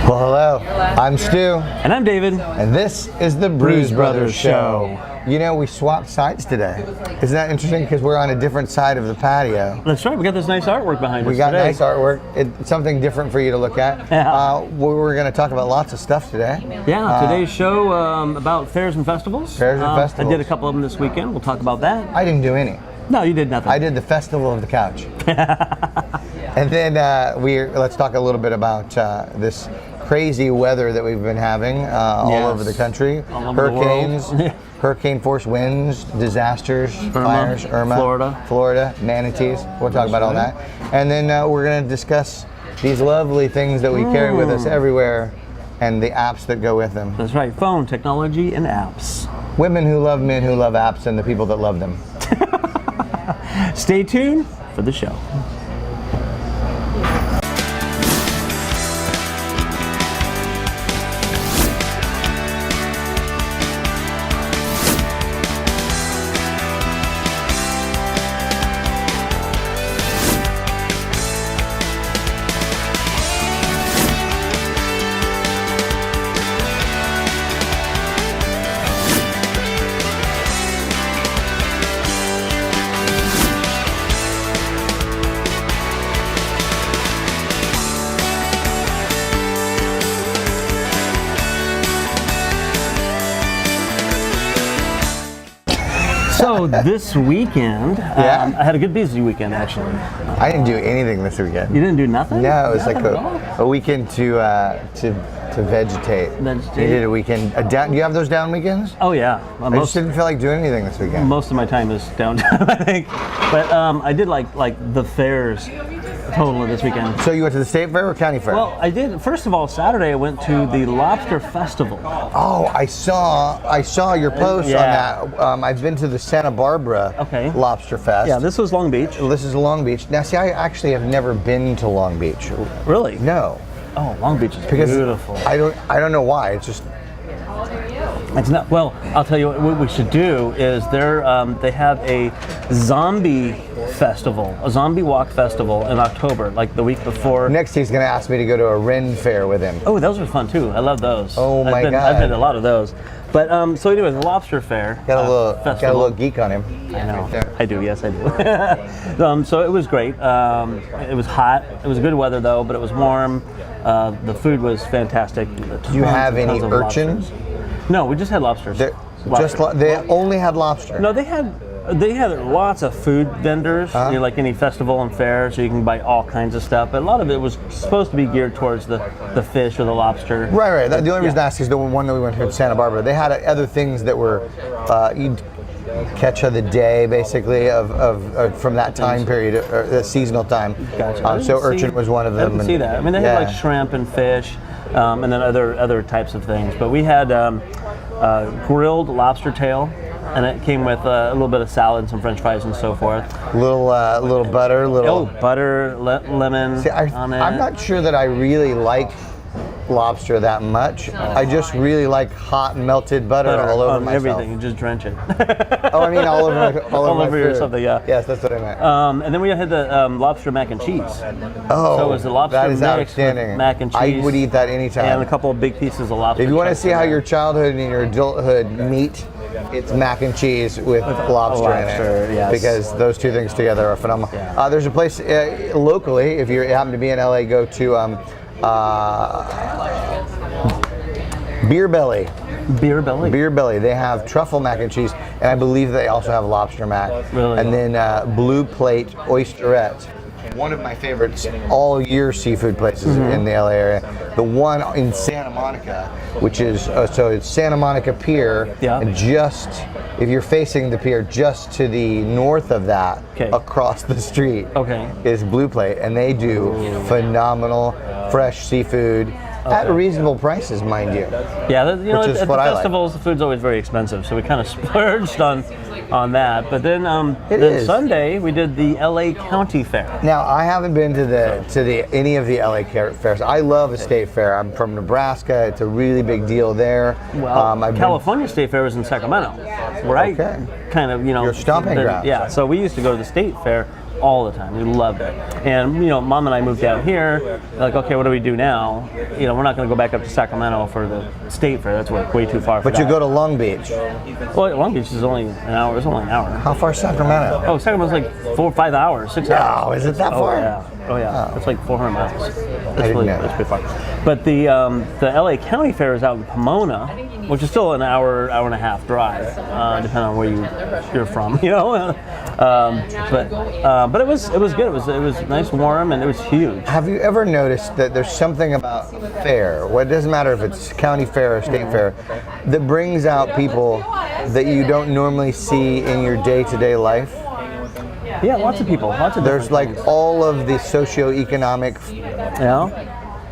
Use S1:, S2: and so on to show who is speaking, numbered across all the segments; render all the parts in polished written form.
S1: Well, hello. I'm Stu.
S2: And I'm David.
S1: And this is the Bruise Brothers Show. You know, we swapped sides today. Isn't that interesting? Because we're on a different side of the patio.
S2: That's right. We got this nice artwork behind us.
S1: We got
S2: today.
S1: nice artwork. It's something different for you to look at.
S2: Yeah.
S1: We're going to talk about lots of stuff today.
S2: Yeah, today's show about fairs and festivals.
S1: Fairs and festivals.
S2: I did a couple of them this weekend. We'll talk about that.
S1: I didn't do any.
S2: No, you did nothing.
S1: I did the Festival of the Couch. And then let's talk a little bit about this crazy weather that we've been having all over the country. Hurricanes, hurricane force winds, disasters, fires, Irma, Florida, manatees. We'll talk about all that. And then we're going to discuss these lovely things that we carry with us everywhere and the apps that go with them.
S2: That's right, phone, technology, and apps.
S1: Women who love men who love apps and the people that love them.
S2: Stay tuned for the show. So this weekend, I had a good busy weekend actually.
S1: I didn't do anything this weekend.
S2: You didn't do nothing?
S1: No, it was like a weekend to vegetate. You did a weekend. Do you have those down weekends?
S2: Oh yeah.
S1: I just didn't feel like doing anything this weekend.
S2: Most of my time is downtime, I think. But I did like the fairs total of this weekend.
S1: So you went to the state fair or county fair?
S2: Well, I did. First of all, Saturday I went to the Lobster Festival.
S1: Oh, I saw your post on that. I've been to the Santa Barbara Lobster Fest.
S2: Yeah, this was Long Beach.
S1: This is Long Beach. Now, see, I actually have never been to Long Beach.
S2: Really?
S1: No.
S2: Oh, Long Beach is beautiful.
S1: I don't know why. It's just.
S2: It's not. Well, I'll tell you what we should do is they have a zombie festival, a zombie walk festival in October, like the week before.
S1: Next, he's going to ask me to go to a Ren fair with him.
S2: Oh, those are fun too. I love those.
S1: Oh my God!
S2: I've been to a lot of those. But so anyway, the lobster fair.
S1: Got a little geek on him.
S2: I know. Right, I do. Yes, I do. So it was great. It was hot. It was good weather though, but it was warm. The food was fantastic.
S1: Do you have any urchins?
S2: No, we just had lobsters.
S1: They only had lobster.
S2: No, they had lots of food vendors, like any festival and fair, so you can buy all kinds of stuff. But a lot of it was supposed to be geared towards the fish or the lobster.
S1: Right. The only reason I asked is the one that we went to in Santa Barbara. They had other things that were catch of the day, basically, of from that time period, the seasonal time.
S2: Gotcha.
S1: So urchin was one of them.
S2: I didn't see that. I mean, they had like shrimp and fish, and then other types of things. But we had grilled lobster tail, and it came with a little bit of salad, some French fries, and so forth.
S1: Little butter,
S2: butter, lemon.
S1: See, I'm not sure that I really like lobster that much. I just really like hot melted butter all over myself.
S2: Everything. You just drench it.
S1: Oh, I mean all over
S2: your something. Yeah.
S1: Yes, that's what I meant.
S2: And then we had the lobster mac and cheese.
S1: Oh,
S2: so it was the lobster
S1: that is
S2: mix
S1: outstanding.
S2: With mac and cheese.
S1: I would eat that anytime.
S2: And a couple of big pieces of lobster.
S1: If you want to see how your childhood and your adulthood meet, it's mac and cheese with lobster in it.
S2: Yes.
S1: Because those two things together are phenomenal. Yeah. There's a place locally, if you happen to be in LA, go to Beer Belly.
S2: Beer Belly?
S1: Beer Belly. They have truffle mac and cheese, and I believe they also have lobster mac.
S2: Really?
S1: And then Blue Plate Oysterette. One of my favorites all year seafood places in the LA area. The one in Santa Monica, which is, so it's Santa Monica Pier, and just, if you're facing the pier, just to the north of that, across the street, is Blue Plate, and they do phenomenal fresh seafood. At reasonable prices, mind you.
S2: Yeah, at the festivals, the food's always very expensive, so we kind of splurged on that. But then, Sunday we did the LA County Fair.
S1: Now I haven't been to any of the LA fairs. I love a state fair. I'm from Nebraska. It's a really big deal there.
S2: Well, California State Fair was in Sacramento, where I kind of
S1: your stomping ground.
S2: Yeah, so we used to go to the state fair all the time. We loved it. And Mom and I moved down here. Like, okay, what do we do now? We're not going to go back up to Sacramento for the state fair. That's way too far.
S1: But you go to Long Beach.
S2: Well, Long Beach is only an hour. It's only an hour.
S1: How far is Sacramento?
S2: Oh, Sacramento's like 4 or 5 hours, 6 hours.
S1: Oh, is it that far?
S2: Oh yeah. It's like 400 miles. That's pretty far. But the LA County Fair is out in Pomona, which is still an hour and a half drive, depending on where you're from. But it was good. It was nice, warm, and it was huge.
S1: Have you ever noticed that there's something about fair? Well, it doesn't matter if it's county fair or state fair, that brings out people that you don't normally see in your day-to-day life.
S2: Yeah, lots of people.
S1: There's like
S2: things.
S1: all of the socioeconomic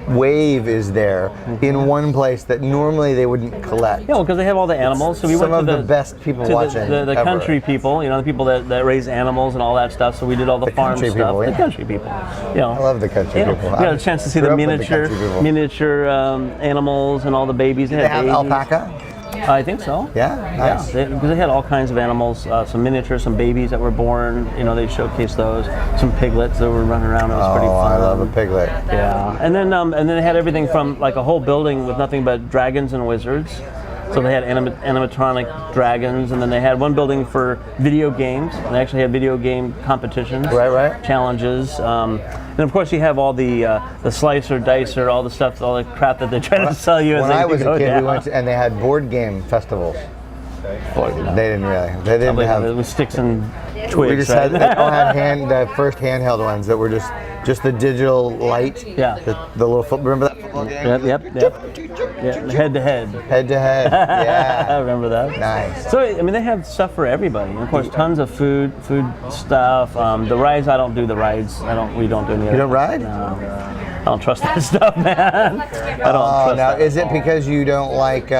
S1: wave is there in one place that normally they wouldn't collect.
S2: Yeah, well, because they have all the animals. So we
S1: Some
S2: went to
S1: the best people watching.
S2: The country people, the people that raise animals and all that stuff. So we did all the farm stuff.
S1: People,
S2: The country people.
S1: I love the country people.
S2: We got a chance to see the miniature animals and all the babies.
S1: Did they have alpaca?
S2: I think so.
S1: Yeah, nice.
S2: Yeah, because they had all kinds of animals, some miniatures, some babies that were born. They showcased those. Some piglets that were running around. It was pretty fun.
S1: I love a piglet.
S2: Yeah, and then they had everything from like a whole building with nothing but dragons and wizards. So they had animatronic dragons, and then they had one building for video games. And they actually had video game competitions,
S1: right,
S2: challenges, and of course you have all the slicer, dicer, all the stuff, all the crap that they try to sell you.
S1: When I was a kid, we went and they had board game festivals. They didn't really. They didn't have.
S2: It was sticks and twigs.
S1: We just had the first handheld ones that were just the digital light.
S2: Yeah.
S1: The little remember that football game?
S2: Yep. Yeah. Head to head.
S1: Head to head. Yeah.
S2: I remember that.
S1: Nice.
S2: So they have stuff for everybody. And of course, tons of food stuff. The rides, I don't do the rides. We don't do any.
S1: You don't ride?
S2: No. I don't trust that stuff, man. I don't trust
S1: now,
S2: that.
S1: is it because you don't like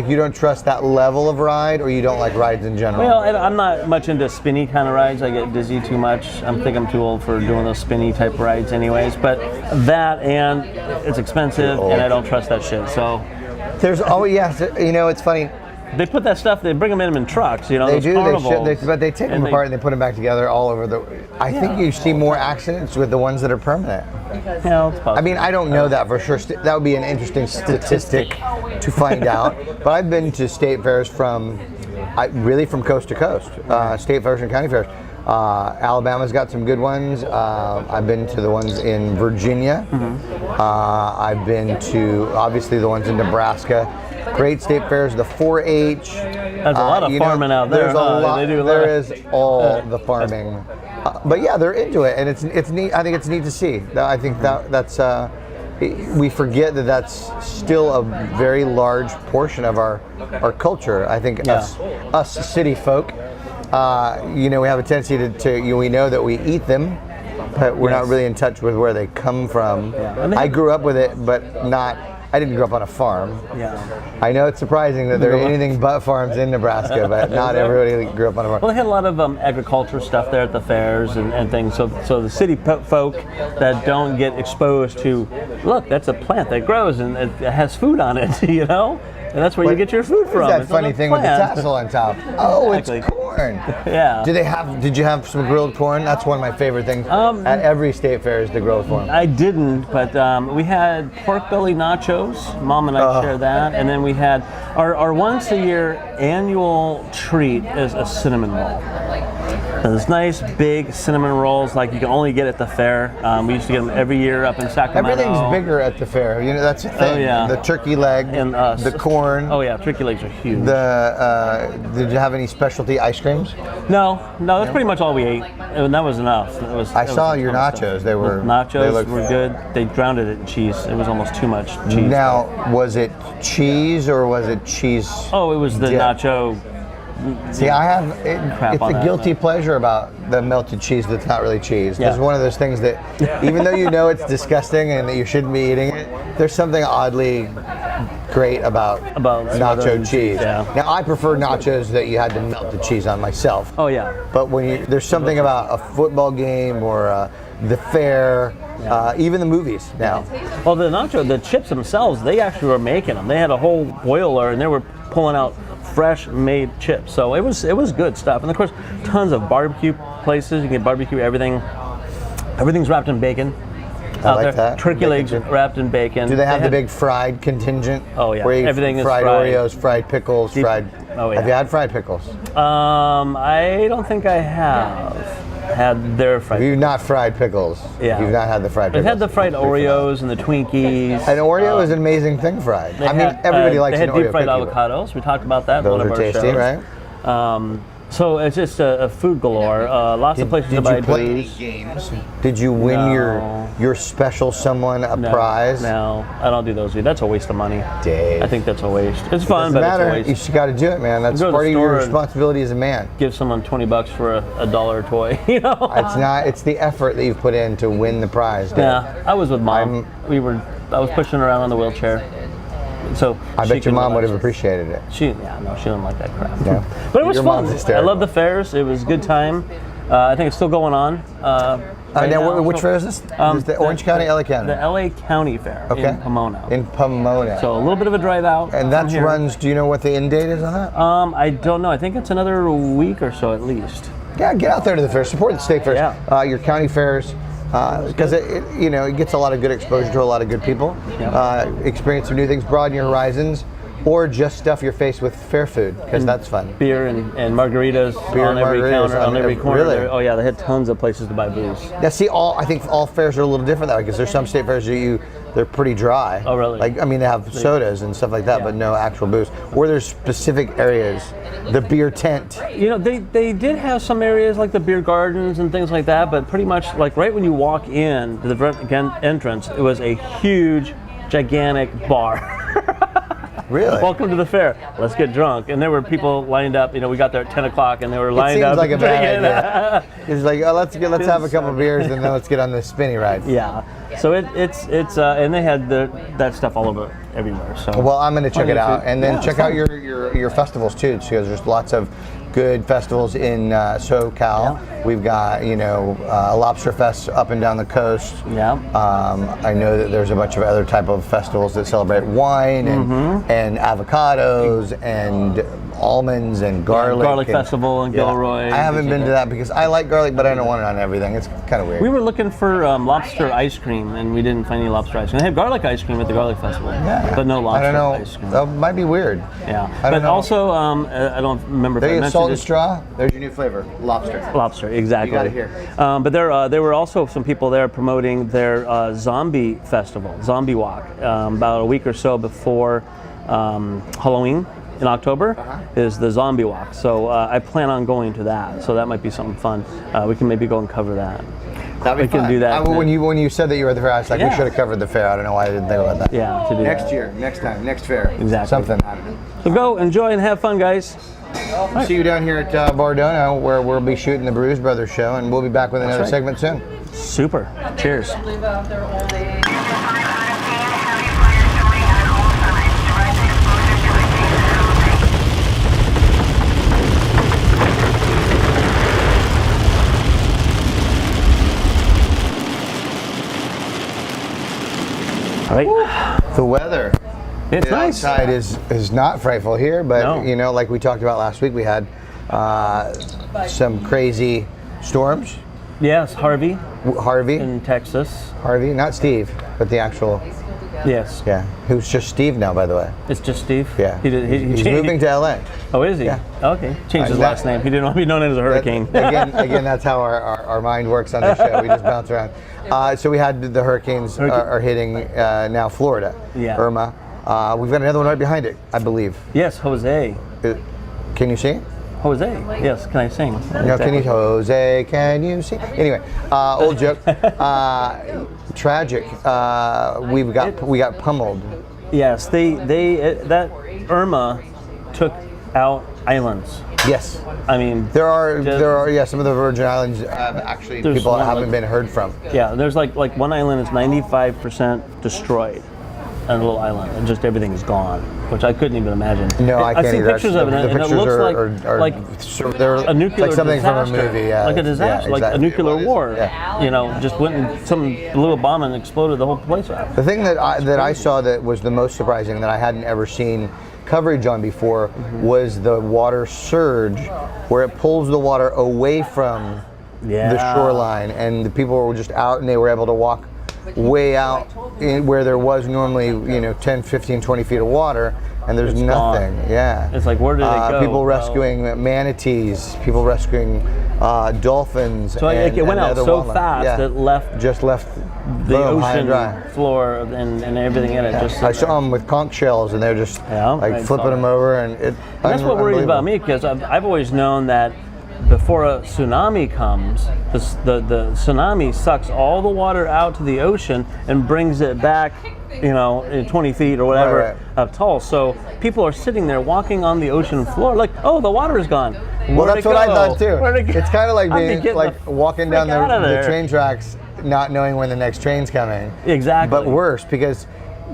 S1: you don't trust that level of ride, or you don't like rides in general?
S2: Well, I'm not much into spinny kind of rides. I get dizzy too much. I think I'm too old for doing those spinny type rides anyways. But that, and it's expensive, and I don't trust that shit. So
S1: there's it's funny.
S2: They put that stuff. They bring them in trucks.
S1: They
S2: those
S1: do.
S2: carnivals.
S1: But they take them apart and they put them back together all over the. I think you see more accidents with the ones that are permanent.
S2: Yeah, it's possible.
S1: I mean, I don't know that for sure. That would be an interesting statistic to find out. But I've been to state fairs from coast to coast. State fairs and county fairs. Alabama's got some good ones. I've been to the ones in Virginia. I've been to obviously the ones in Nebraska. Great state fairs, the 4-H.
S2: There's a lot of farming out there.
S1: There's a lot. There is all the farming, but yeah, they're into it, and it's neat. I think it's neat to see. I think that's we forget that that's still a very large portion of our culture. I think us city folk, we have a tendency to we know that we eat them, but we're not really in touch with where they come from. Yeah. I grew up with it, but not. I didn't grow up on a farm.
S2: Yeah.
S1: I know it's surprising that there are anything but farms in Nebraska, but not everybody grew up on a farm.
S2: Well, they had a lot of agriculture stuff there at the fairs and things. So the city folk that don't get exposed to, look, that's a plant that grows and it has food on it, And that's where you get your food from.
S1: That funny thing with the tassel on top. Oh, exactly. It's corn.
S2: Yeah.
S1: Did you have some grilled corn? That's one of my favorite things at every state fair is the grilled corn.
S2: I didn't, but we had pork belly nachos. Mom and I shared that, and then we had our once a year annual treat is a cinnamon roll. And those nice big cinnamon rolls like you can only get at the fair. We used to get them every year up in Sacramento.
S1: Everything's bigger at the fair. That's the thing.
S2: Oh, yeah.
S1: The turkey leg, and the corn.
S2: Oh yeah, turkey legs are huge.
S1: Did you have any specialty ice creams?
S2: No, that's pretty much all we ate, and that was enough.
S1: I saw your nachos. They were
S2: were good. They drowned it in cheese. It was almost too much cheese.
S1: Now, was it cheese or was it cheese?
S2: Oh, it was the nacho.
S1: See, I have it's a guilty pleasure about the melted cheese that's not really cheese. It's one of those things that, even though it's disgusting and that you shouldn't be eating it, there's something oddly great about nacho cheese.
S2: Yeah.
S1: Now, I prefer nachos that you had to melt the cheese on myself.
S2: Oh yeah.
S1: But there's something about a football game or the fair. Even the movies now.
S2: Well, the chips themselves, they actually were making them. They had a whole boiler and they were pulling out fresh made chips. So it was good stuff. And of course, tons of barbecue places. You can barbecue everything. Everything's wrapped in bacon.
S1: I like that.
S2: Turkey
S1: Bacon
S2: legs
S1: too.
S2: wrapped in bacon.
S1: Do they have the big fried contingent?
S2: Oh, yeah.
S1: Where you
S2: Everything is
S1: fried
S2: fried.
S1: Oreos, fried pickles, fried.
S2: Oh, yeah.
S1: Have you had fried pickles?
S2: I don't think I have had their fried.
S1: You've not fried pickles.
S2: Yeah.
S1: You've not had the fried
S2: I've
S1: pickles.
S2: had the fried Oreos and the Twinkies.
S1: An Oreo is an amazing thing fried. I mean, everybody likes an Oreo
S2: They had deep fried
S1: cookie, but
S2: avocados. We talked about that in
S1: those
S2: one of
S1: are
S2: our
S1: tasty,
S2: shows.
S1: right?
S2: So it's just a food galore. Lots of places to
S1: Did
S2: buy
S1: you play any
S2: booze.
S1: games? Did you win
S2: No.
S1: your special someone a
S2: No,
S1: prize?
S2: No, I don't do those. That's a waste of money.
S1: Dave.
S2: I think that's a waste. It's fun,
S1: Doesn't
S2: but
S1: matter.
S2: it's a
S1: You
S2: waste.
S1: just got to do it, man. That's
S2: Go to
S1: part
S2: the
S1: of your
S2: store and-
S1: responsibility as a man.
S2: Give someone $20 for a dollar toy, you know?
S1: It's not. It's the effort that you've put in to win the prize. Dave.
S2: Yeah, I was with mom. I was pushing her around on the wheelchair. So
S1: I
S2: she
S1: bet your
S2: could
S1: mom would
S2: relax.
S1: have appreciated it.
S2: She didn't like that crap.
S1: Yeah.
S2: But it was
S1: Your
S2: fun.
S1: mom's
S2: I
S1: hysterical.
S2: love the fairs. It was a good time. I think it's still going on. Right
S1: now,
S2: now.
S1: which fair is this? Is the Orange County, LA County?
S2: The LA County Fair in Pomona.
S1: In Pomona.
S2: So a little bit of a drive out.
S1: And
S2: from
S1: that
S2: here.
S1: runs. Do you know what the end date is on that?
S2: I don't know. I think it's another week or so at least.
S1: Yeah, get out there to the fair. Support the state fairs.
S2: Yeah.
S1: Your county fairs. Because it gets a lot of good exposure to a lot of good people.
S2: Yeah.
S1: Experience some new things, broaden your horizons, or just stuff your face with fair food, because that's fun.
S2: Beer and margaritas
S1: Beer
S2: on
S1: and
S2: every
S1: margaritas
S2: counter,
S1: on
S2: on every
S1: every-
S2: corner.
S1: really?
S2: Oh yeah, they had tons of places to buy booze.
S1: Now, see, I think all fairs are a little different that way, because there's some state fairs that they're pretty dry.
S2: Oh, really?
S1: Like, I mean, they have sodas and stuff like that,
S2: Yeah.
S1: but no actual booze. Or there's specific areas, the beer tent.
S2: You know, they did have some areas like the beer gardens and things like that, but pretty much like right when you walk in to the front entrance, it was a huge, gigantic bar.
S1: Really?
S2: Welcome to the fair. Let's get drunk. And there were people lined up. You know, we got there at 10 o'clock and they were lined
S1: Seems
S2: up.
S1: like a bad
S2: drinking.
S1: idea. It's like, oh, let's have a couple beers and then let's get on the spinny ride.
S2: Yeah. So it's and they had that stuff all over everywhere. So
S1: Well, I'm going to check it out,
S2: food.
S1: and then
S2: Yeah,
S1: check
S2: it's
S1: out
S2: fun.
S1: your festivals too, because there's lots of good festivals in SoCal.
S2: Yeah.
S1: We've got Lobster Fest up and down the coast.
S2: Yeah.
S1: I know that there's a bunch of other type of festivals that celebrate wine and avocados and almonds and garlic.
S2: Garlic Festival in Gilroy.
S1: I haven't been to that because I like garlic, but I don't want it on everything. It's kind of weird.
S2: We were looking for lobster ice cream, and we didn't find any lobster ice cream. They had garlic ice cream at the Garlic Festival, but no lobster
S1: I don't know.
S2: ice cream.
S1: That might be weird.
S2: Yeah,
S1: I don't
S2: but
S1: know.
S2: also I don't remember if I
S1: There you go,
S2: mentioned
S1: salt
S2: it.
S1: and straw. There's your new flavor, lobster.
S2: Lobster, exactly.
S1: You got it here.
S2: But there were also some people there promoting their zombie festival, zombie walk, about a week or so before Halloween. In October is the zombie walk, so I plan on going to that. So that might be something fun. We can maybe go and cover that.
S1: That'd be
S2: We can
S1: fun.
S2: do that.
S1: When you said that you were at the fair, I was like, we
S2: Yeah.
S1: should have covered the fair. I don't know why I didn't think about that.
S2: Yeah, to do
S1: Next
S2: that.
S1: year, next time, next fair.
S2: Exactly.
S1: Something. I don't know.
S2: So go enjoy and have fun, guys.
S1: See you down here at Bardona, where we'll be shooting the Brews Brothers show, and we'll be back with another
S2: right.
S1: segment soon.
S2: Super. Cheers. All right.
S1: The weather.
S2: It's nice.
S1: Outside is not frightful here, but
S2: No.
S1: like we talked about last week, we had some crazy storms.
S2: Yes, Harvey
S1: Harvey,
S2: in Texas.
S1: Harvey, not Steve, but the actual.
S2: Yes.
S1: Yeah, who's just Steve now, by the way.
S2: It's just Steve.
S1: Yeah,
S2: He
S1: he's
S2: changed-
S1: moving to LA.
S2: Oh, is he?
S1: Yeah.
S2: Okay. Changed his
S1: that-
S2: last name. He didn't want to be known as a hurricane.
S1: Again, that's how our mind works on this show. We just bounce around. So we had the hurricanes are hitting now Florida.
S2: Yeah.
S1: Irma. We've got another one right behind it, I believe.
S2: Yes, Jose.
S1: Can you see?
S2: Jose. Yes. Can I sing?
S1: No, can you, Jose? Can you see? Anyway, old joke. Tragic. We got pummeled.
S2: Yes. That Irma took out islands.
S1: Yes.
S2: I mean,
S1: There are some of the Virgin Islands actually
S2: There's
S1: people
S2: one
S1: haven't
S2: like-
S1: been heard from.
S2: yeah. There's like one island is 95% destroyed. A little island, and just everything's gone, which I couldn't even imagine.
S1: No, I can't
S2: I've seen
S1: either.
S2: pictures of it,
S1: The
S2: and it
S1: pictures
S2: looks
S1: are
S2: like
S1: they're
S2: a nuclear
S1: like something
S2: disaster,
S1: from a movie. Yeah,
S2: like a disaster,
S1: yeah,
S2: like a
S1: exactly.
S2: nuclear
S1: It was,
S2: war.
S1: yeah.
S2: You know, just went and some little bomb and exploded the whole place out.
S1: The thing that I saw that was the most surprising that I hadn't ever seen coverage on before was the water surge, where it pulls the water away from the shoreline, and the people were just out, and they were able to walk way out in where there was normally 10, 15, 20 feet of water, and there's nothing.
S2: Gone.
S1: Yeah,
S2: it's like, where did it go?
S1: People rescuing manatees, people rescuing dolphins.
S2: So it went out so fast it left the ocean floor and everything in it. Just
S1: I saw them with conch shells, and they're just flipping them over, and
S2: that's what worries about me, because I've always known that before a tsunami comes, the tsunami sucks all the water out to the ocean and brings it back, in 20 feet or whatever up tall. So people are sitting there walking on the ocean floor like, oh, the water is gone.
S1: Well, that's what I thought too. It's kind of like being walking down the train tracks, not knowing when the next train's coming.
S2: Exactly.
S1: But worse, because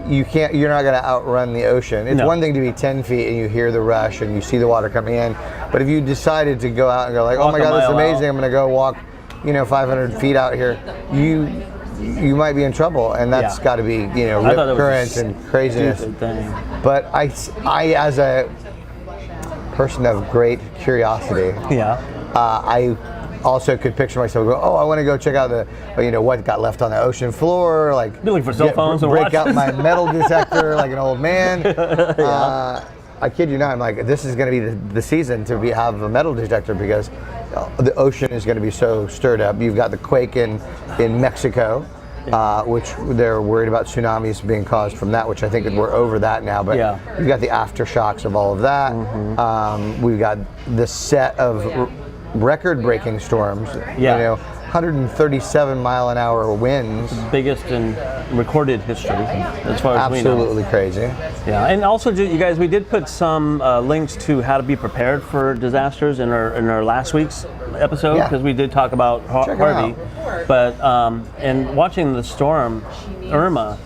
S1: you're not going to outrun the ocean. It's one thing to be 10 feet and you hear the rush and you see the water coming in, but if you decided to go out and go like, oh my God, this is amazing, I'm going to go walk 500 feet out here, you might be in trouble, and that's got to be rip currents and craziness. But I as a person of great curiosity, I also could picture myself go, oh, I want to go check out what got left on the ocean floor, like
S2: be looking for cell phones and
S1: break out my metal detector like an old man. I kid you not, I'm like, this is going to be the season to have a metal detector, because the ocean is going to be so stirred up. You've got the quake in Mexico, which they're worried about tsunamis being caused from that, which I think we're over that now, but you've got the aftershocks of all of that. We've got the set of record-breaking storms, 137 mile an hour winds.
S2: Biggest in recorded history, as far as we know.
S1: Absolutely crazy.
S2: Yeah, and also, you guys, we did put some links to how to be prepared for disasters in our last week's episode, because we did talk about Harvey. But and watching the storm Irma,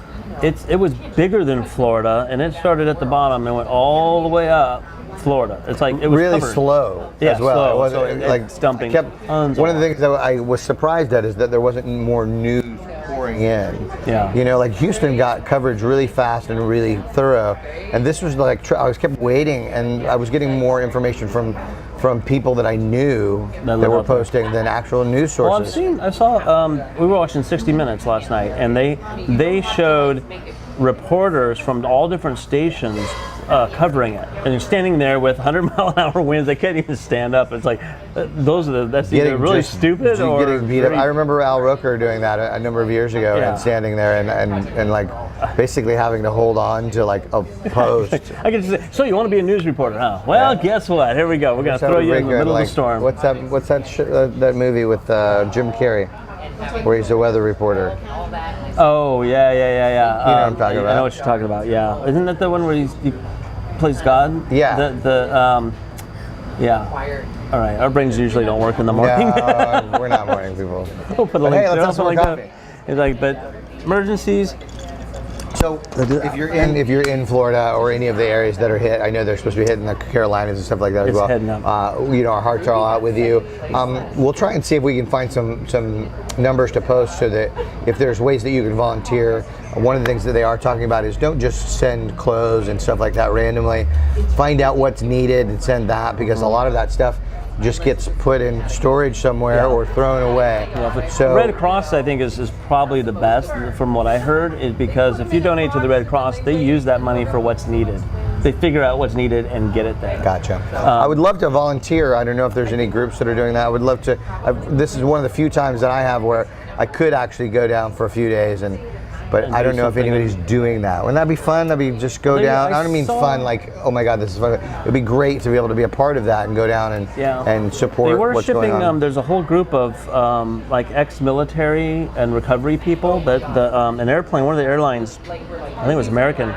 S2: it was bigger than Florida, and it started at the bottom and went all the way up Florida. It's like it was
S1: really
S2: covered.
S1: Slow as well.
S2: Slow.
S1: It wasn't
S2: it's dumping.
S1: One of the things that I was surprised at is that there wasn't more news pouring in.
S2: Yeah.
S1: Like Houston got coverage really fast and really thorough, and this was like I was kept waiting, and I was getting more information from people that I knew that were posting than actual news sources.
S2: Well, I saw. We were watching 60 Minutes last night, and they showed reporters from all different stations covering it, and you're standing there with 100-mile-an-hour winds. They can't even stand up. It's like that's either really stupid or
S1: getting beat up. I remember Al Roker doing that a number of years ago, and standing there and like basically having to hold on to like a post.
S2: I can just say, so you want to be a news reporter, huh? Well, guess what? Here we go. We're gonna throw you in the middle of the storm.
S1: What's that movie with Jim Carrey, where he's a weather reporter?
S2: Oh yeah.
S1: You know what I'm talking about.
S2: I know what you're talking about. Yeah, isn't that the one where he plays God?
S1: Yeah.
S2: Yeah. All right. Our brains usually don't work in the morning.
S1: Yeah, we're not morning people.
S2: We'll put a link.
S1: Hey, let's have some coffee.
S2: It's like, but emergencies.
S1: So if you're in Florida or any of the areas that are hit, I know they're supposed to be hitting the Carolinas and stuff like that as well.
S2: It's heading up.
S1: Our hearts are all out with you. We'll try and see if we can find some numbers to post so that if there's ways that you can volunteer. One of the things that they are talking about is don't just send clothes and stuff like that randomly. Find out what's needed and send that, because a lot of that stuff just gets put in storage somewhere or thrown away.
S2: Yeah, so Red Cross, I think, is probably the best from what I heard, is because if you donate to the Red Cross, they use that money for what's needed. They figure out what's needed and get it there.
S1: Gotcha. I would love to volunteer. I don't know if there's any groups that are doing that. I would love to. This is one of the few times that I have where I could actually go down for a few days but I don't know if anybody's doing that. Wouldn't that be fun? That'd be just go down. I don't mean fun like, oh my God, this is fun. It'd be great to be able to be a part of that and go down and support what's going on.
S2: They were shipping, there's a whole group of like ex-military and recovery people that an airplane, one of the airlines, I think it was American,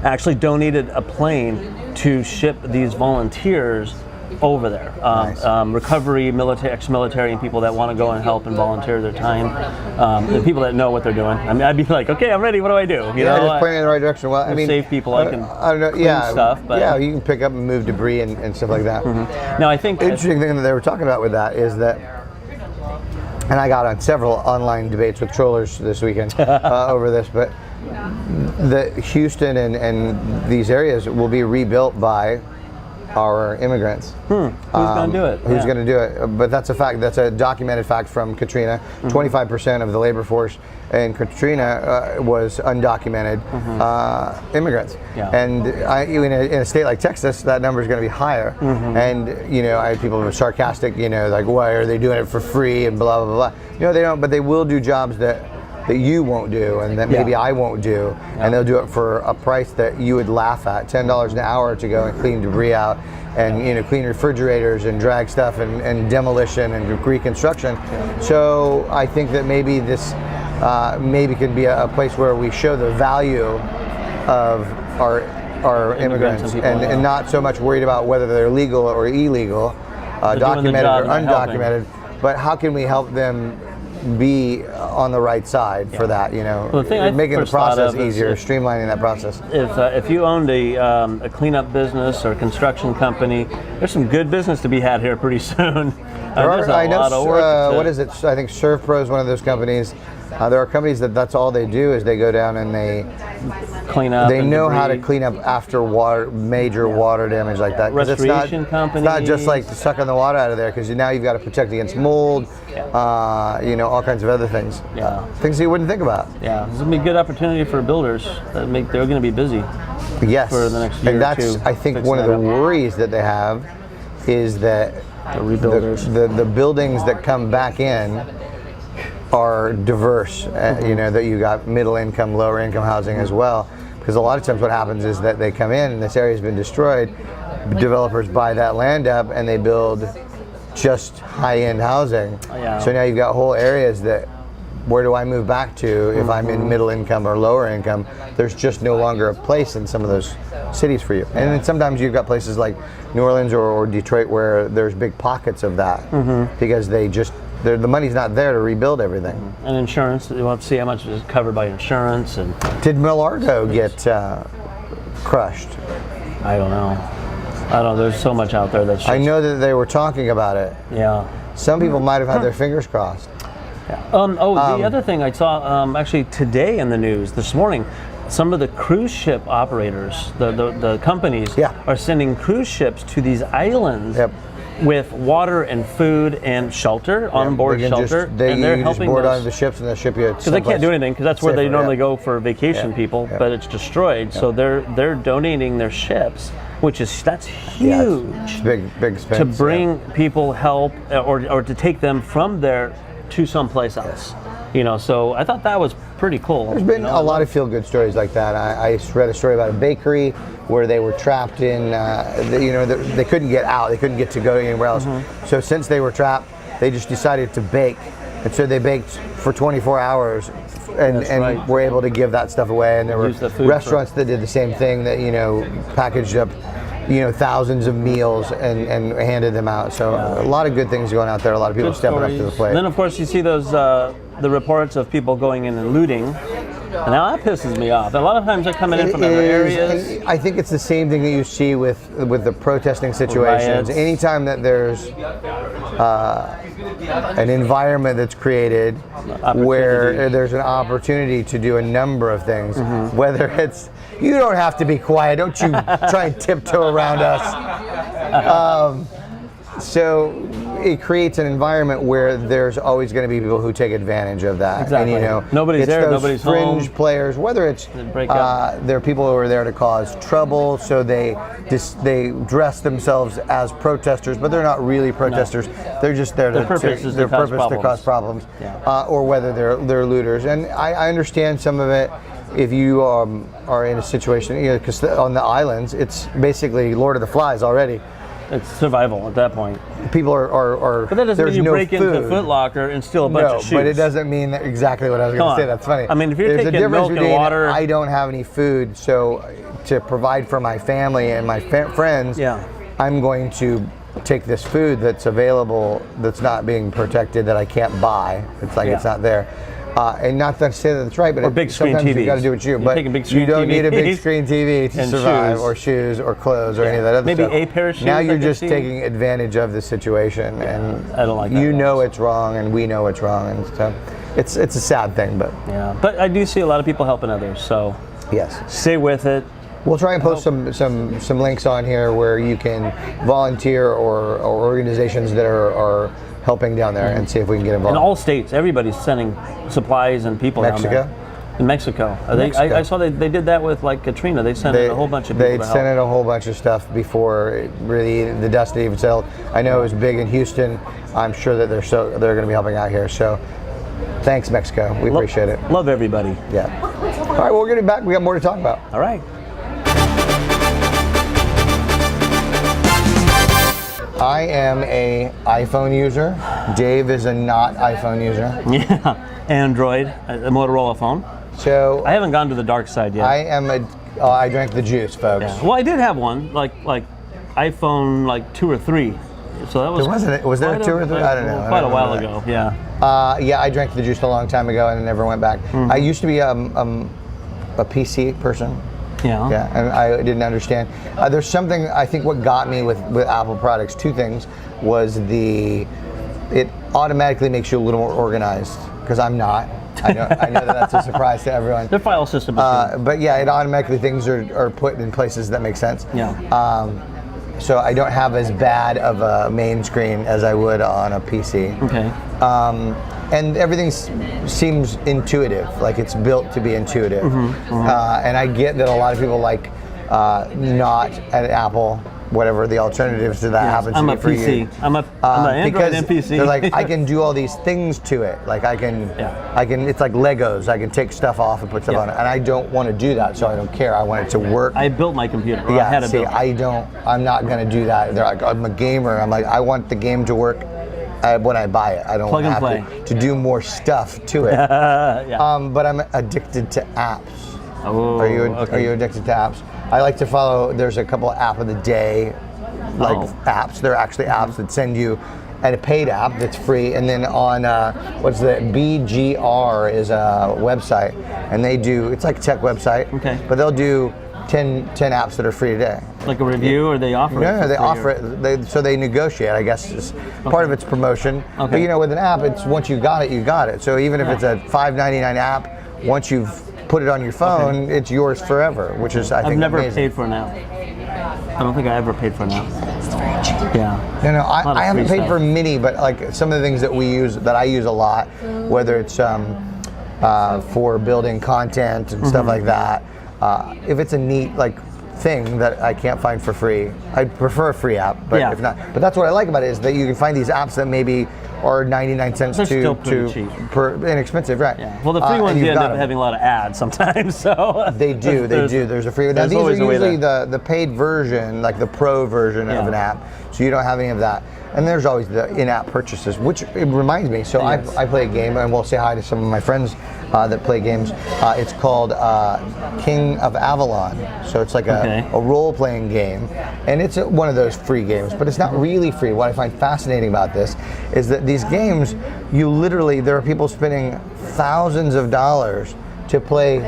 S2: actually donated a plane to ship these volunteers over there.
S1: Nice.
S2: Recovery, ex-military, and people that want to go and help and volunteer their time. The people that know what they're doing. I mean, I'd be like, okay, I'm ready. What do I do? You know,
S1: just pointing in the right direction. Well, I mean,
S2: save people. I don't know.
S1: Clean
S2: stuff. But
S1: you can pick up and move debris and stuff like that.
S2: Now, I think
S1: the interesting thing that they were talking about with that is that, and I got on several online debates with trollers this weekend over this, but the Houston and these areas will be rebuilt by are immigrants.
S2: Who's going to do it?
S1: Who's going to do it? But that's a fact. That's a documented fact from Katrina. 25% of the labor force in Katrina was undocumented immigrants.
S2: Yeah.
S1: And in a state like Texas, that number is going to be higher. And I had people who were sarcastic, like, why are they doing it for free and blah blah blah. They don't, but they will do jobs that you won't do and that maybe I won't do, and they'll do it for a price that you would laugh at. $10 an hour to go and clean debris out and clean refrigerators and drag stuff and demolition and reconstruction. So I think that maybe this maybe could be a place where we show the value of our immigrants and not so much worried about whether they're legal or illegal, documented or undocumented, but how can we help them be on the right side for that,
S2: Well,
S1: making the process easier, streamlining that process.
S2: If you owned a cleanup business or construction company, there's some good business to be had here pretty soon. There's a lot of work.
S1: What is it? I think ServPro is one of those companies. There are companies that's all they do is they go down and they
S2: clean up.
S1: They know how to clean up after major water damage like that.
S2: Restoration companies.
S1: It's not just like sucking the water out of there, because now you've got to protect against mold, all kinds of other things. Things that you wouldn't think about.
S2: Yeah, this would be a good opportunity for builders. They're going to be busy.
S1: Yes.
S2: For the next year
S1: and that's,
S2: or two.
S1: I think, one of the worries that they have is that
S2: the rebuilders,
S1: the buildings that come back in are diverse. That you got middle income, lower income housing as well. Because a lot of times what happens is that they come in and this area has been destroyed. Developers buy that land up and they build just high-end housing. So now you've got whole areas that, where do I move back to if I'm in middle income or lower income? There's just no longer a place in some of those cities for you. And then sometimes you've got places like New Orleans or Detroit where there's big pockets of that because the money's not there to rebuild everything.
S2: And insurance, we'll have to see how much is covered by insurance. And
S1: did Millardo get crushed?
S2: I don't know. There's so much out there that's just,
S1: I know that they were talking about it.
S2: Yeah.
S1: Some people might have had their fingers crossed.
S2: The other thing I saw actually today in the news this morning, some of the cruise ship operators, the companies, are sending cruise ships to these islands with water and food and shelter, onboard shelter, and they're
S1: helping. Just board onto the ships and they'll ship you.
S2: Because they can't do anything, because that's where they normally go for vacation people, but it's destroyed. So they're donating their ships, that's huge.
S1: It's big expense.
S2: To bring people help or to take them from there to someplace else. So I thought that was pretty cool.
S1: There's been a lot of feel-good stories like that. I read a story about a bakery where they were trapped in, they couldn't get out. They couldn't get to go anywhere else. So since they were trapped, they just decided to bake. And so they baked for 24 hours and were able to give that stuff away. And there were restaurants that did the same thing, that, packaged up thousands of meals and handed them out. So a lot of good things going out there. A lot of people stepping up to the plate.
S2: And then of course you see those the reports of people going in and looting. And now that pisses me off. A lot of times they're coming in from other areas.
S1: I think it's the same thing that you see with the protesting situations.
S2: Riots.
S1: Anytime that there's an environment that's created where there's an opportunity to do a number of things, whether it's, you don't have to be quiet, don't you try and tiptoe around us. So it creates an environment where there's always going to be people who take advantage of that.
S2: Exactly.
S1: And
S2: nobody's
S1: it's
S2: there,
S1: those
S2: nobody's
S1: fringe
S2: home.
S1: players, whether it's there are people who are there to cause trouble, so they dress themselves as protesters, but they're not really protesters. They're just there to cause problems. Or whether they're looters. And I understand some of it. If you are in a situation, because on the islands, it's basically Lord of the Flies already.
S2: It's survival at that point.
S1: People are
S2: but that doesn't mean you break into Foot Locker and steal a bunch of shoes.
S1: But it doesn't mean exactly what I was going to say. That's funny.
S2: I mean, if you're
S1: There's
S2: taking milk and water,
S1: I don't have any food, so to provide for my family and my friends, I'm going to take this food that's available, that's not being protected, that I can't buy. It's like it's not there. And not to say that it's right, but
S2: big screen
S1: sometimes
S2: TVs.
S1: You got to do what you do. But you don't need a big screen TV to survive, or shoes, or clothes, or any of that other stuff.
S2: Maybe a pair of shoes.
S1: Now you're just taking advantage of the situation, and
S2: I don't like that.
S1: You know it's wrong, and we know it's wrong, and so it's a sad thing, but
S2: but I do see a lot of people helping others. So stay with it.
S1: We'll try and post some links on here where you can volunteer or organizations that are helping down there and see if we can get involved.
S2: In all states, everybody's sending supplies and people down
S1: Mexico?
S2: there. In Mexico. I saw they did that with like Katrina. They sent in a whole bunch of people
S1: They sent in a whole bunch of stuff before really the dust even settled. I know it was big in Houston. I'm sure that they're going to be helping out here. So thanks, Mexico. We appreciate it.
S2: Love everybody.
S1: Yeah. All right, well, we're getting back. We got more to talk about.
S2: All right.
S1: I am a iPhone user. Dave is a not iPhone user.
S2: Yeah. Android, a Motorola phone.
S1: So
S2: I haven't gone to the dark side yet.
S1: I drank the juice, folks.
S2: Yeah. Well, I did have one, like iPhone, like 2 or 3. So that was.
S1: Was there 2 or 3? I don't know.
S2: Quite a while ago. Yeah.
S1: Yeah, I drank the juice a long time ago and never went back. I used to be a PC person.
S2: Yeah.
S1: Yeah, and I didn't understand. There's something, I think what got me with Apple products, 2 things, was it automatically makes you a little more organized, because I'm not. I know that that's a surprise to everyone.
S2: Their file system is good.
S1: But yeah, it automatically, things are put in places that make sense.
S2: Yeah.
S1: So I don't have as bad of a main screen as I would on a PC.
S2: Okay.
S1: And everything seems intuitive, like it's built to be intuitive. And I get that a lot of people like not at Apple, whatever the alternatives to that happens to be for you.
S2: I'm an Android and PC.
S1: They're like, I can do all these things to it. Like I can, it's like Legos. I can take stuff off and put stuff on it. And I don't want to do that, so I don't care. I want it to work.
S2: I built my computer.
S1: Yeah,
S2: I had it built.
S1: I'm not going to do that. They're like, I'm a gamer. I'm like, I want the game to work when I buy it. I don't
S2: Plug and
S1: have
S2: play.
S1: to do more stuff to it. But I'm addicted to apps.
S2: Oh,
S1: Are you addicted to apps? I like to follow, there's a couple app of the day apps. They're actually apps that send you a paid app that's free, and then on BGR is a website, and it's like a tech website.
S2: Okay.
S1: But they'll do 10 apps that are free today.
S2: Like a review, or they offer it?
S1: No, they offer it. So they negotiate. I guess part of it's promotion.
S2: Okay.
S1: But with an app, it's once you got it, you got it. So even if it's a $5.99 app, once you've put it on your phone, it's yours forever, which is I think
S2: I've never
S1: amazing.
S2: paid for an app. I don't think I ever paid for an app. It's very cheap. Yeah.
S1: No, I haven't paid for many, but like some of the things that I use a lot, whether it's for building content and stuff like that. If it's a neat thing that I can't find for free, I'd prefer a free app. But if not, but that's what I like about it, is that you can find these apps that maybe are 99 cents per inexpensive, right?
S2: Yeah. Well, the free ones end up having a lot of ads sometimes. So
S1: they do. There's a free one. Now these are usually the paid version, like the pro version of an app, so you don't have any of that. And there's always the in-app purchases, which it reminds me. So I play a game, and we'll say hi to some of my friends that play games. It's called King of Avalon. So it's like a role-playing game, and it's one of those free games, but it's not really free. What I find fascinating about this is that these games, there are people spending thousands of dollars to play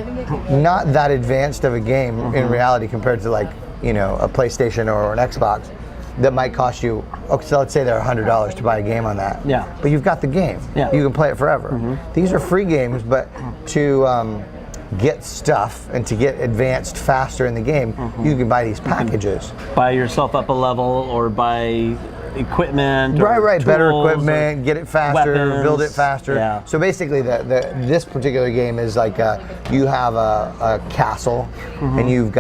S1: not that advanced of a game in reality compared to a PlayStation or an Xbox. That might cost you, so let's say they're $100 to buy a game on that.
S2: Yeah.
S1: But you've got the game.
S2: Yeah.
S1: You can play it forever. These are free games, but to get stuff and to get advanced faster in the game, you can buy these packages.
S2: Buy yourself up a level, or buy equipment.
S1: Right. Better equipment, get it faster,
S2: weapons.
S1: build it faster.
S2: Yeah.
S1: So basically, this particular game is like you have a castle, and you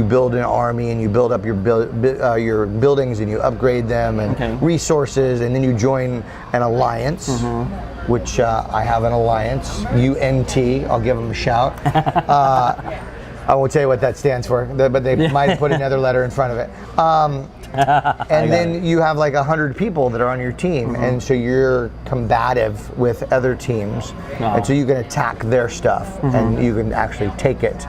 S1: build an army, and you build up your buildings, and you upgrade them, and resources, and then you join an alliance. Which I have an alliance, UNT. I'll give them a shout. I won't tell you what that stands for, but they might put another letter in front of it. And then you have 100 people that are on your team, and so you're combative with other teams, and so you can attack their stuff, and you can actually take it,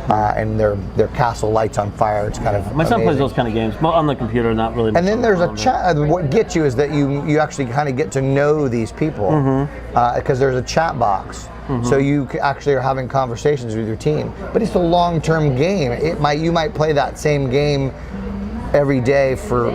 S1: and their castle lights on fire. It's kind of
S2: my son plays those kind of games, on the computer, not really.
S1: And then there's a chat. What gets you is that you actually kind of get to know these people, because there's a chat box. So you actually are having conversations with your team, but it's a long-term game. You might play that same game every day for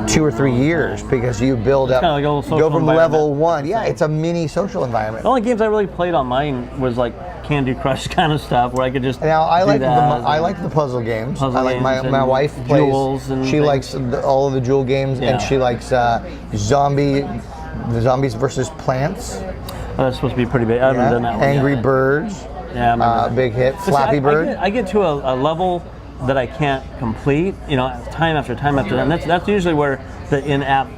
S1: 2 or 3 years, because you build up,
S2: go from
S1: level 1. Yeah, it's a mini social environment.
S2: The only games I really played on mine was Candy Crush kind of stuff where I could just
S1: Now I
S2: do
S1: like
S2: that.
S1: I like the puzzle games.
S2: Puzzle
S1: I like my
S2: games
S1: wife
S2: and
S1: plays.
S2: Jewels and
S1: She
S2: things.
S1: likes all of the Jewel games,
S2: Yeah.
S1: and she likes the Zombies versus Plants.
S2: Oh, that's supposed to be pretty big. I haven't done that one
S1: Angry
S2: yet.
S1: Birds.
S2: Yeah, I remember that.
S1: Big hit.
S2: So see,
S1: Flappy Bird.
S2: I get to a level that I can't complete, time after time after time. That's usually where the in-app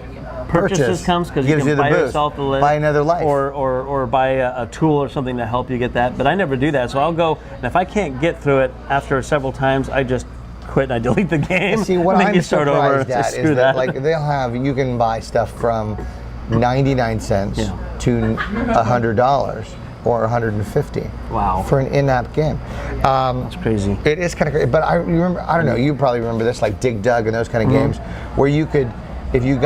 S2: purchases comes, because you
S1: Gives
S2: can
S1: you the
S2: buy
S1: boost.
S2: yourself the list,
S1: Buy another life.
S2: or buy a tool or something to help you get that. But I never do that, so I'll go, and if I can't get through it after several times, I just quit and I delete the game.
S1: See, what
S2: and then
S1: I'm
S2: you start over.
S1: surprised at
S2: Screw
S1: is that like you can buy stuff from 99 cents to $100 or 150.
S2: Wow.
S1: For an in-app game.
S2: That's crazy.
S1: It is kind of crazy, but I remember, I don't know, you probably remember this, like Dig Dug and those kind of games, where you could, if you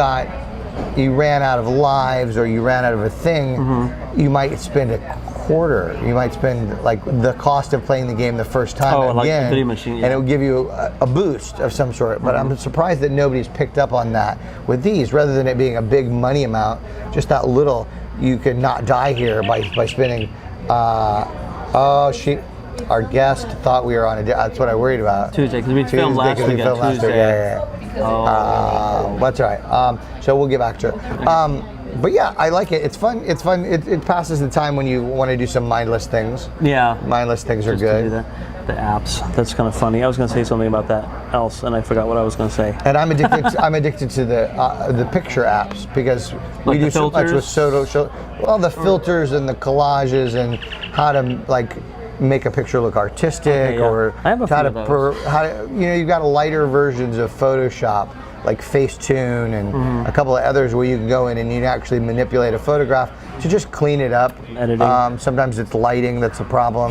S1: ran out of lives or you ran out of a thing, you might spend a quarter. You might spend like the cost of playing the game the first time again,
S2: like the video machine,
S1: and it would give you a boost of some sort. But I'm surprised that nobody's picked up on that with these, rather than it being a big money amount, just that little. You could not die here by spending. Our guest thought we were on a. That's what I worried about.
S2: Tuesday, because we filmed last week. Tuesday.
S1: Yeah. That's all right. So we'll get back to it. But yeah, I like it. It's fun. It's fun. It passes the time when you want to do some mindless things.
S2: Yeah.
S1: Mindless things are
S2: Just to do
S1: good.
S2: the apps. That's kind of funny. I was going to say something about that else, and I forgot what I was going to say.
S1: And I'm addicted. I'm addicted to the picture apps, because we
S2: Like
S1: do
S2: the
S1: so much with
S2: filters?
S1: the filters and the collages and how to like make a picture look artistic, or
S2: I have a
S1: how
S2: few
S1: to
S2: of those.
S1: you've got lighter versions of Photoshop, like Facetune and a couple of others, where you can go in and you can actually manipulate a photograph to just clean it up.
S2: Editing.
S1: Sometimes it's lighting that's a problem.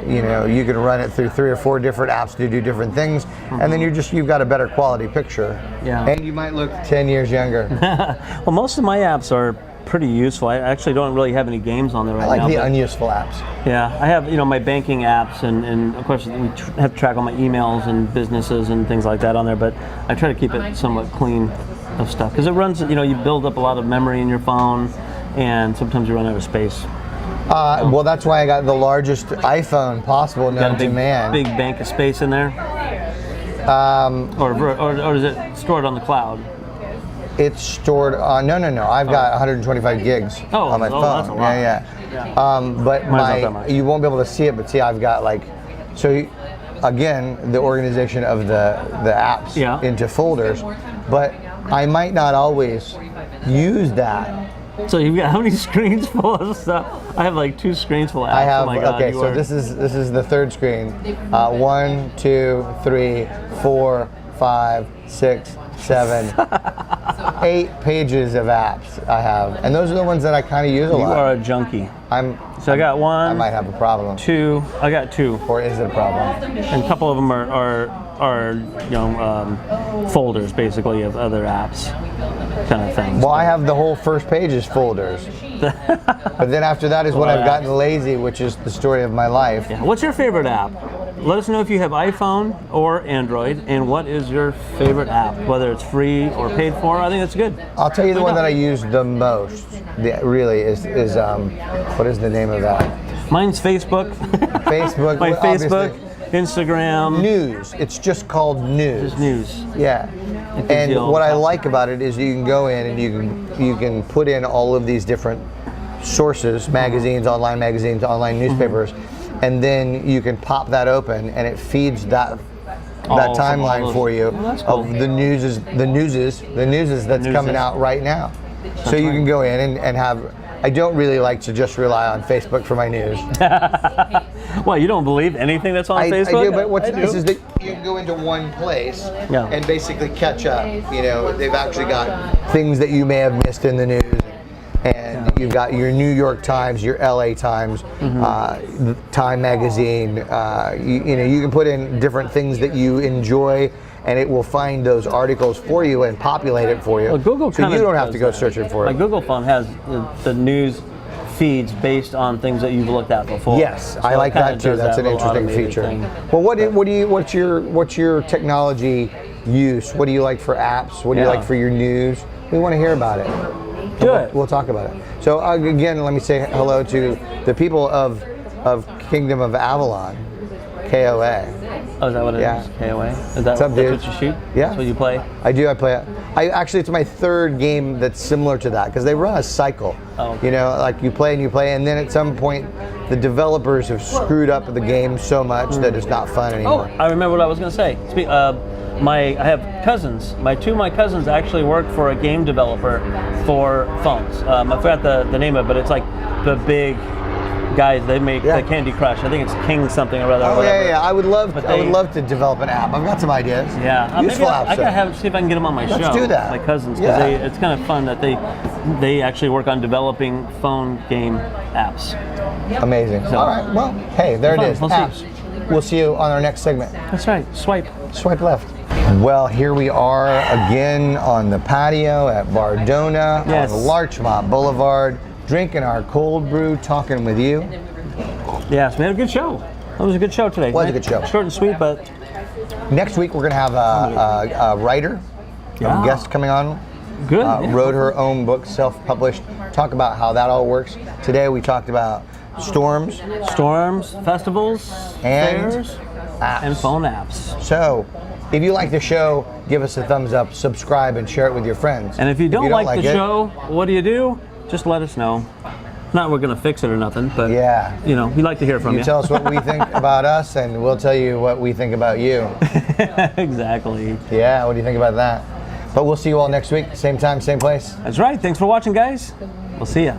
S1: You can run it through 3 or 4 different apps to do different things, and then you've got a better quality picture.
S2: Yeah.
S1: And you might look 10 years younger.
S2: Well, most of my apps are pretty useful. I actually don't really have any games on there right
S1: I like
S2: now.
S1: the
S2: but-
S1: unuseful apps.
S2: Yeah, I have my banking apps, and of course we have to track all my emails and businesses and things like that on there. But I try to keep it somewhat clean of stuff, because it runs. You build up a lot of memory in your phone, and sometimes you run out of space.
S1: Well, that's why I got the largest iPhone possible
S2: Got
S1: known
S2: a
S1: to man.
S2: big bank of space in there, or is it stored on the cloud?
S1: It's stored on. No. I've got 125 gigs on my phone.
S2: That's a lot.
S1: Yeah. But
S2: Mine's not that much.
S1: you won't be able to see it. But see, I've got again, the organization of the apps into folders. But I might not always use that.
S2: So you've got how many screens full of stuff? I have like 2 screens full of apps.
S1: I have.
S2: Oh my God,
S1: This is the third screen. 1, 2, 3, 4, 5, 6, 7, 8 pages of apps I have, and those are the ones that I kind of use a lot.
S2: You are a junkie. So I got 1.
S1: I might have a problem.
S2: 2. I got 2.
S1: Or is it a problem?
S2: And a couple of them are folders basically of other apps, kind of things.
S1: Well, I have the whole first page is folders, but then after that is when I've gotten lazy, which is the story of my life.
S2: Yeah. What's your favorite app? Let us know if you have iPhone or Android, and what is your favorite app, whether it's free or paid for. I think that's good.
S1: I'll tell you the one that I use the most. Really is what is the name of that?
S2: Mine's Facebook.
S1: Facebook.
S2: My
S1: obviously.
S2: Facebook, Instagram.
S1: News. It's just called News.
S2: Just news.
S1: Yeah. And what I like about it is you can go in and you can put in all of these different sources, magazines, online newspapers, and then you can pop that open and it feeds that timeline for you of the news that's coming out right now. So you can go in and have. I don't really like to just rely on Facebook for my news.
S2: Well, you don't believe anything that's on Facebook?
S1: I do, but what's nice is that you can go into one place and basically catch up. They've actually got things that you may have missed in the news. And you've got your New York Times, your LA Times, Time Magazine. You can put in different things that you enjoy, and it will find those articles for you and populate it for you.
S2: Well, Google
S1: so you don't have to go searching for it.
S2: My Google phone has the news feeds based on things that you've looked at before.
S1: Yes,
S2: So
S1: I like that too.
S2: does
S1: That's an
S2: little
S1: interesting
S2: automated
S1: feature.
S2: thing.
S1: Well, what's your technology use? What do you like for apps? What do you like for your news? We want to hear about it.
S2: Do it.
S1: We'll talk about it. So again, let me say hello to the people of of Kingdom of Avalon, KOA.
S2: Oh, is that what it
S1: Yeah.
S2: is? KOA? Is that
S1: What's up, dude?
S2: that's what you shoot?
S1: Yeah.
S2: That's what you play?
S1: I do. I play it. It's my third game that's similar to that because they run a cycle.
S2: Oh, okay.
S1: You know, like you play, and then at some point, the developers have screwed up the game so much that it's not fun
S2: Oh,
S1: anymore.
S2: I remember what I was going to say. I have cousins. Two of my cousins actually work for a game developer for phones. I forgot the name of it, but it's like the big guys. They make the Candy Crush. I think it's King something or other.
S1: Oh
S2: or whatever.
S1: yeah. I would love
S2: But
S1: to develop an app. I've got some ideas.
S2: Yeah,
S1: Useful apps.
S2: I gotta see if I can get them on my show.
S1: Let's do that.
S2: My cousins,
S1: Yeah.
S2: because it's kind of fun that they actually work on developing phone game apps.
S1: Amazing.
S2: So-
S1: All right. Well, hey, there it
S2: Fun.
S1: is.
S2: We'll see.
S1: Apps. We'll see you on our next segment.
S2: That's right. Swipe.
S1: Swipe left. Well, here we are again on the patio at Bardona
S2: Yes.
S1: on Larchmont Boulevard, drinking our cold brew, talking with you.
S2: Yes, we had a good show. That was a good show today.
S1: Was a good show.
S2: Short and sweet, but
S1: Next week, we're going to have a writer,
S2: Yeah.
S1: a guest coming on.
S2: good. Yeah.
S1: Wrote her own book, self-published. Talk about how that all works. Today, we talked about storms
S2: Storms, festivals,
S1: and
S2: fairs,
S1: apps.
S2: and phone apps.
S1: So, if you like the show, give us a thumbs up, subscribe, and share it with your friends.
S2: And if you don't like the
S1: it,
S2: show, what do? Just let us know. Not we're gonna fix it or nothing, but
S1: Yeah.
S2: we like to hear from
S1: You
S2: you.
S1: tell us what we think about us, and we'll tell you what we think about you.
S2: Exactly.
S1: Yeah, what do you think about that? But we'll see you all next week, same time, same place.
S2: That's right. Thanks for watching, guys. We'll see ya.